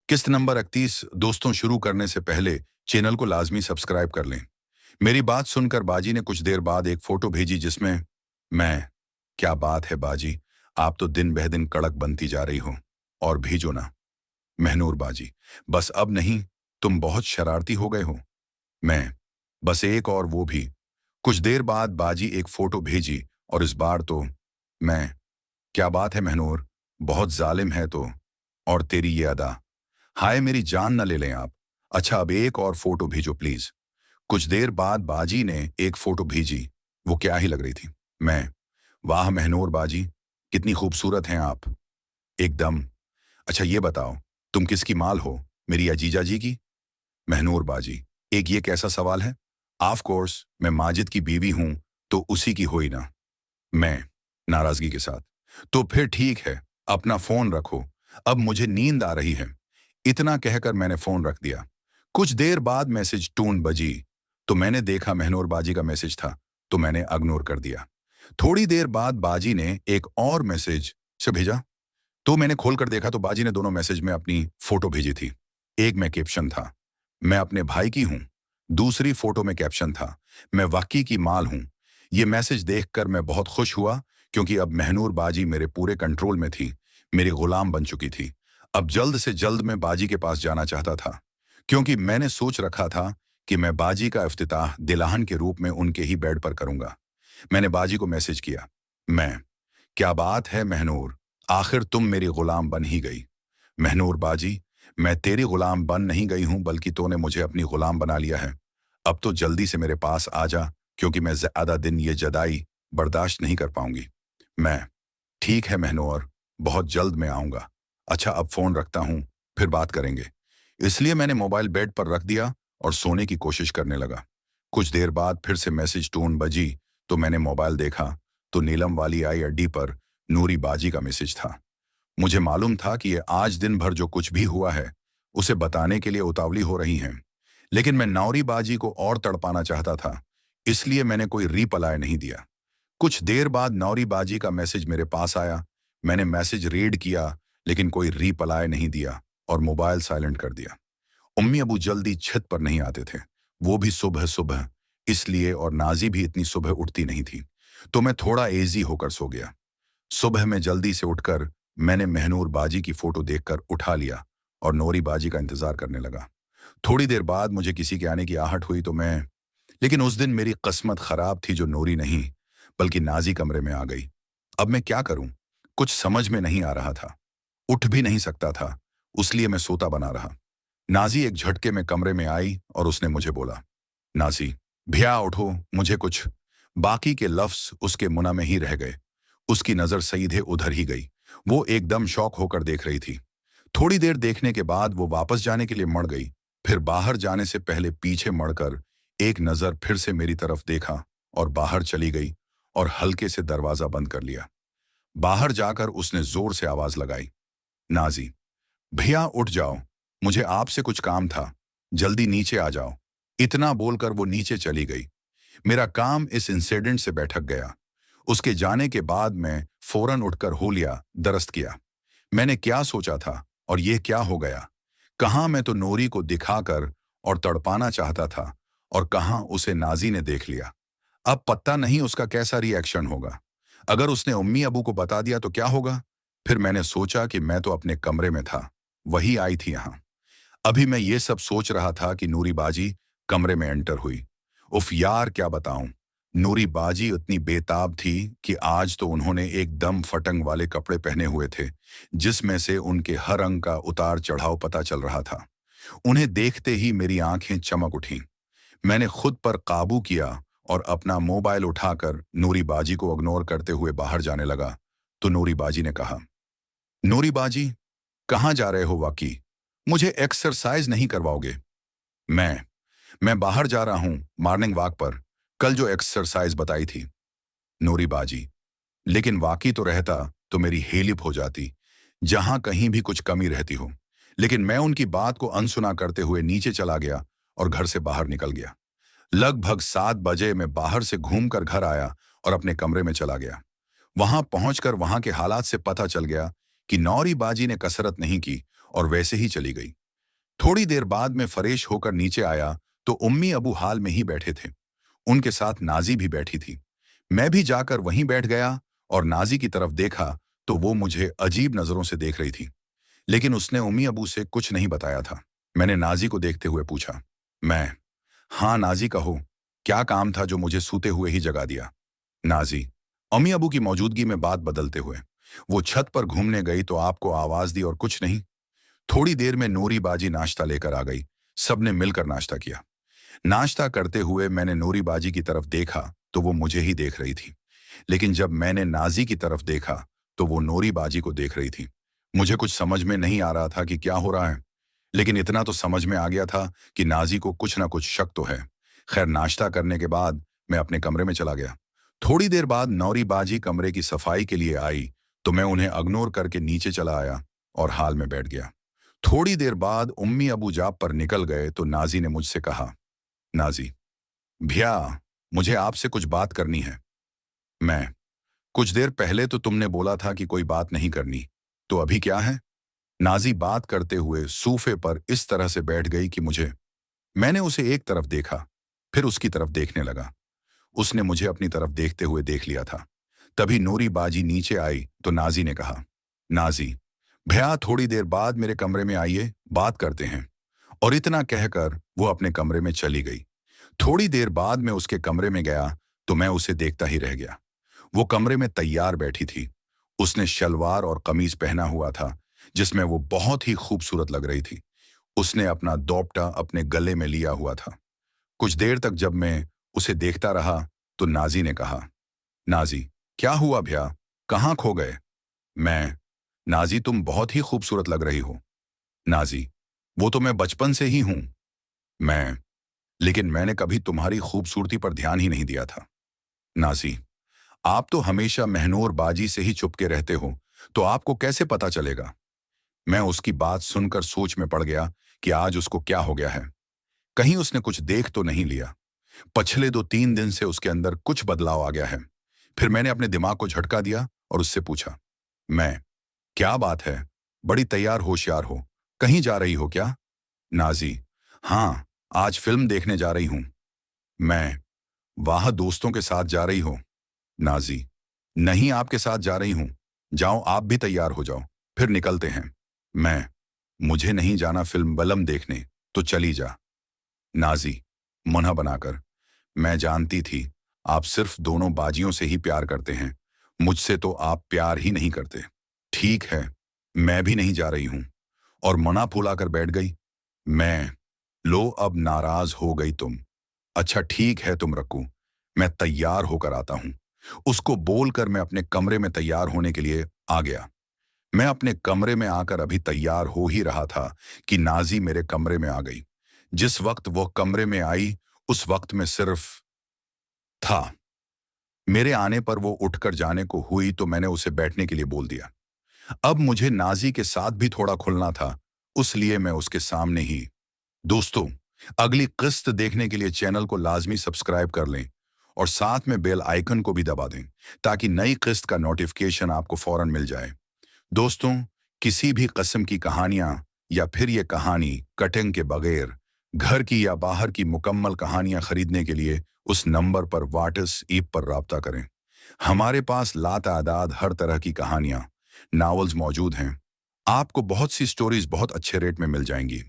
किस्त नंबर 31। दोस्तों, शुरू करने से पहले चैनल को लाजमी सब्सक्राइब कर लें। मेरी बात सुनकर बाजी ने कुछ देर बाद एक फोटो भेजी जिसमें मैं। क्या बात है बाजी, आप तो दिन बह दिन कड़क बनती जा रही हो। और भेजो ना। महनूर बाजी, बस अब नहीं, तुम बहुत शरारती हो गए हो। मैं, बस एक और वो भी। कुछ देर बाद बाजी एक फोटो भेजी और इस बार तो मैं। क्या बात है महनूर, बहुत जालिम है तो। और तेरी ये अदा, हाय मेरी जान न ले लें आप। अच्छा, अब एक और फोटो भेजो प्लीज। कुछ देर बाद बाजी ने एक फोटो भेजी। वो क्या ही लग रही थी। मैं, वाह महनूर बाजी, कितनी खूबसूरत हैं आप। एकदम। अच्छा ये बताओ, तुम किसकी माल हो, मेरी या जीजा जी की? महनूर बाजी, एक ये कैसा सवाल है। ऑफ कोर्स मैं माजिद की बीवी हूं, तो उसी की हुई ना। मैं, नाराजगी के साथ, तो फिर ठीक है, अपना फोन रखो, अब मुझे नींद आ रही है। इतना कहकर मैंने फोन रख दिया। कुछ देर बाद मैसेज टून बजी, तो मैंने देखा महनूर बाजी का मैसेज था, तो मैंने इग्नोर कर दिया। थोड़ी देर बाद बाजी ने एक और मैसेज से भेजा, तो मैंने खोलकर देखा तो बाजी ने दोनों मैसेज में अपनी फोटो भेजी थी। एक में कैप्शन था, मैं अपने भाई की हूं। दूसरी फोटो में कैप्शन था, मैं वाकई की माल हूं। ये मैसेज देखकर मैं बहुत खुश हुआ, क्योंकि अब महनूर बाजी मेरे पूरे कंट्रोल में थी, मेरी गुलाम बन चुकी थी। अब जल्द से जल्द मैं बाजी के पास जाना चाहता था, क्योंकि मैंने सोच रखा था कि मैं बाजी का इफ्तिताह दिलाहन के रूप में उनके ही बेड पर करूंगा। मैंने बाजी को मैसेज किया, मैं, क्या बात है महनूर, आखिर तुम मेरी गुलाम बन ही गई। महनूर बाजी, मैं तेरी गुलाम बन नहीं गई हूं, बल्कि तूने मुझे अपनी गुलाम बना लिया है। अब तो जल्दी से मेरे पास आ जा, क्योंकि मैं ज्यादा दिन ये जदाई बर्दाश्त नहीं कर पाऊंगी। मैं, ठीक है महनूर, बहुत जल्द मैं आऊंगा। अच्छा अब फोन रखता हूं, फिर बात करेंगे। इसलिए मैंने मोबाइल बेड पर रख दिया और सोने की कोशिश करने लगा। कुछ देर बाद फिर से मैसेज टोन बजी, तो मैंने मोबाइल देखा, तो नीलम वाली आई अड्डी पर नूरी बाजी का मैसेज था। मुझे मालूम था कि ये आज दिन भर जो कुछ भी हुआ है, उसे बताने के लिए उतावली हो रही हैं। लेकिन मैं नौरी बाजी को और तड़पाना चाहता था, इसलिए मैंने कोई रिप्लाई नहीं दिया। कुछ देर बाद नौरी बाजी का मैसेज मेरे पास आया। मैंने मैसेज रीड किया, लेकिन कोई रिप्लाई नहीं दिया और मोबाइल साइलेंट कर दिया। उम्मी अबू जल्दी छत पर नहीं आते थे, वो भी सुबह सुबह, इसलिए, और नाजी भी इतनी सुबह उठती नहीं थी, तो मैं थोड़ा एजी होकर सो गया। सुबह में जल्दी से उठकर मैंने महनूर बाजी की फोटो देखकर उठा लिया और नौरी बाजी का इंतजार करने लगा। थोड़ी देर बाद मुझे किसी के आने की आहट हुई, तो मैं, लेकिन उस दिन मेरी किस्मत खराब थी जो नूरी नहीं, बल्कि नाजी कमरे में आ गई। अब मैं क्या करूं, कुछ समझ में नहीं आ रहा था। उठ भी नहीं सकता था, उसलिए मैं सोता बना रहा। नाजी एक झटके में कमरे में आई और उसने मुझे बोला, नाजी, भैया उठो, मुझे कुछ। बाकी के लफ्ज उसके मुना में ही रह गए। उसकी नजर सीधे उधर ही गई। वो एकदम शौक होकर देख रही थी। थोड़ी देर देखने के बाद वो वापस जाने के लिए मुड़ गई, फिर बाहर जाने से पहले पीछे मुड़कर एक नजर फिर से मेरी तरफ देखा और बाहर चली गई और हल्के से दरवाजा बंद कर लिया। बाहर जाकर उसने जोर से आवाज लगाई, नाजी, भैया उठ जाओ, मुझे आपसे कुछ काम था, जल्दी नीचे आ जाओ। इतना बोलकर वो नीचे चली गई। मेरा काम इस इंसिडेंट से बैठक गया। उसके जाने के बाद मैं फौरन उठकर होलिया दरस्त किया। मैंने क्या सोचा था और यह क्या हो गया। कहाँ मैं तो नूरी को दिखाकर और तड़पाना चाहता था, और कहाँ उसे नाजी ने देख लिया। अब पता नहीं उसका कैसा रिएक्शन होगा। अगर उसने उम्मी अबू को बता दिया तो क्या होगा। फिर मैंने सोचा कि मैं तो अपने कमरे में था, वही आई थी यहाँ। अभी मैं ये सब सोच रहा था कि नूरी बाजी कमरे में एंटर हुई। उफ यार, क्या बताऊं। नूरी बाजी उतनी बेताब थी कि आज तो उन्होंने एक दम फटंग वाले कपड़े पहने हुए थे, जिसमें से उनके हर अंग का उतार चढ़ाव पता चल रहा था। उन्हें देखते ही मेरी आंखें चमक उठीं। मैंने खुद पर काबू किया और अपना मोबाइल उठाकर नूरी बाजी को इग्नोर करते हुए बाहर जाने लगा। तो नूरी बाजी ने कहा, नूरी बाजी, कहाँ जा रहे हो वाकई? मुझे एक्सरसाइज नहीं करवाओगे? मैं बाहर जा रहा हूं मॉर्निंग वॉक पर, कल जो एक्सरसाइज बताई थी। नूरी बाजी, लेकिन वाकई तो रहता तो मेरी हेलिप हो जाती, जहां कहीं भी कुछ कमी रहती हो। लेकिन मैं उनकी बात को अनसुना करते हुए नीचे चला गया और घर से बाहर निकल गया। लगभग 7 बजे मैं बाहर से घूमकर घर आया और अपने कमरे में चला गया। वहां पहुंचकर वहां के हालात से पता चल गया कि नौरी बाजी ने कसरत नहीं की और वैसे ही चली गई। थोड़ी देर बाद मैं फ्रेश होकर नीचे आया तो उम्मी अबू हाल में ही बैठे थे। उनके साथ नाजी भी बैठी थी। मैं भी जाकर वहीं बैठ गया और नाजी की तरफ देखा तो वो मुझे अजीब नजरों से देख रही थी, लेकिन उसने उम्मी अबू से कुछ नहीं बताया था। मैंने नाजी को देखते हुए पूछा, मैं, हाँ नाजी कहो, क्या काम था जो मुझे सूते हुए ही जगा दिया? नाजी, अम्मी अबू की मौजूदगी में बात बदलते हुए, वो छत पर घूमने गई तो आपको आवाज दी और कुछ नहीं? थोड़ी देर में नूरी बाजी नाश्ता लेकर आ गई। सबने मिलकर नाश्ता किया। नाश्ता करते हुए मैंने नूरी बाजी की तरफ देखा तो वो मुझे ही देख रही थी, लेकिन जब मैंने नाजी की तरफ देखा तो वो नूरी बाजी को देख रही थी। मुझे कुछ समझ में नहीं आ रहा था कि क्या हो रहा है, लेकिन इतना तो समझ में आ गया था कि नाजी को कुछ ना कुछ शक तो है। खैर, नाश्ता करने के बाद मैं अपने कमरे में चला गया। थोड़ी देर बाद नौरी बाजी कमरे की सफाई के लिए आई तो मैं उन्हें इग्नोर करके नीचे चला आया और हाल में बैठ गया। थोड़ी देर बाद उम्मी अबू जाब पर निकल गए तो नाजी ने मुझसे कहा, नाजी, भैया, मुझे आपसे कुछ बात करनी है। मैं, कुछ देर पहले तो तुमने बोला था कि कोई बात नहीं करनी, तो अभी क्या है? नाजी बात करते हुए सूफे पर इस तरह से बैठ गई कि मैंने उसे एक तरफ देखा, फिर उसकी तरफ देखने लगा। उसने मुझे अपनी तरफ देखते हुए देख लिया था। तभी नूरी बाजी नीचे आई तो नाजी ने कहा, नाजी, भैया थोड़ी देर बाद मेरे कमरे में आइए, बात करते हैं। और इतना कहकर वो अपने कमरे में चली गई। थोड़ी देर बाद मैं उसके कमरे में गया तो मैं उसे देखता ही रह गया। वो कमरे में तैयार बैठी थी। उसने शलवार और कमीज पहना हुआ था जिसमें वो बहुत ही खूबसूरत लग रही थी। उसने अपना दोपटा अपने गले में लिया हुआ था। कुछ देर तक जब मैं उसे देखता रहा तो नाजी ने कहा, नाजी, क्या हुआ भैया, कहाँ खो गए? मैं, नाजी तुम बहुत ही खूबसूरत लग रही हो। नाजी, वो तो मैं बचपन से ही हूं। मैं, लेकिन मैंने कभी तुम्हारी खूबसूरती पर ध्यान ही नहीं दिया था। नाजी, आप तो हमेशा महनूर बाजी से ही चुपके रहते हो, तो आपको कैसे पता चलेगा? मैं उसकी बात सुनकर सोच में पड़ गया कि आज उसको क्या हो गया है। कहीं उसने कुछ देख तो नहीं लिया। पिछले 2-3 दिन से उसके अंदर कुछ बदलाव आ गया है। फिर मैंने अपने दिमाग को झटका दिया और उससे पूछा, मैं, क्या बात है, बड़ी तैयार होशियार हो, कहीं जा रही हो क्या? नाजी, हाँ, आज फिल्म देखने जा रही हूं। मैं, वहां दोस्तों के साथ जा रही हो? नाजी, नहीं, आपके साथ जा रही हूं। जाओ, आप भी तैयार हो जाओ, फिर निकलते हैं। मैं, मुझे नहीं जाना फिल्म बलम देखने, तो चली जा। नाजी, मुन्हा बनाकर, मैं जानती थी आप सिर्फ दोनों बाजियों से ही प्यार करते हैं, मुझसे तो आप प्यार ही नहीं करते। ठीक है, मैं भी नहीं जा रही हूं। और मना फुलाकर बैठ गई। मैं, लो अब नाराज हो गई तुम। अच्छा ठीक है, तुम रखो, मैं तैयार होकर आता हूं। उसको बोलकर मैं अपने कमरे में तैयार होने के लिए आ गया। मैं अपने कमरे में आकर अभी तैयार हो ही रहा था कि नाजी मेरे कमरे में आ गई। जिस वक्त वो कमरे में आई उस वक्त में सिर्फ था। मेरे आने पर वो उठकर जाने को हुई तो मैंने उसे बैठने के लिए बोल दिया। अब मुझे नाजी के साथ भी थोड़ा खुलना था, उसलिए मैं उसके सामने ही। दोस्तों, अगली किस्त देखने के लिए चैनल को लाजमी सब्सक्राइब कर लें और साथ में बेल आइकन को भी दबा दें ताकि नई किस्त का नोटिफिकेशन आपको फौरन मिल जाए। दोस्तों, किसी भी किस्म की कहानियां या फिर ये कहानी कटिंग के बगैर घर की या बाहर की मुकम्मल कहानियां खरीदने के लिए उस नंबर पर व्हाट्सएप पर राब्ता करें। हमारे पास लातादाद हर तरह की कहानियां, नॉवेल्स मौजूद हैं। आपको बहुत सी स्टोरीज बहुत अच्छे रेट में मिल जाएंगी।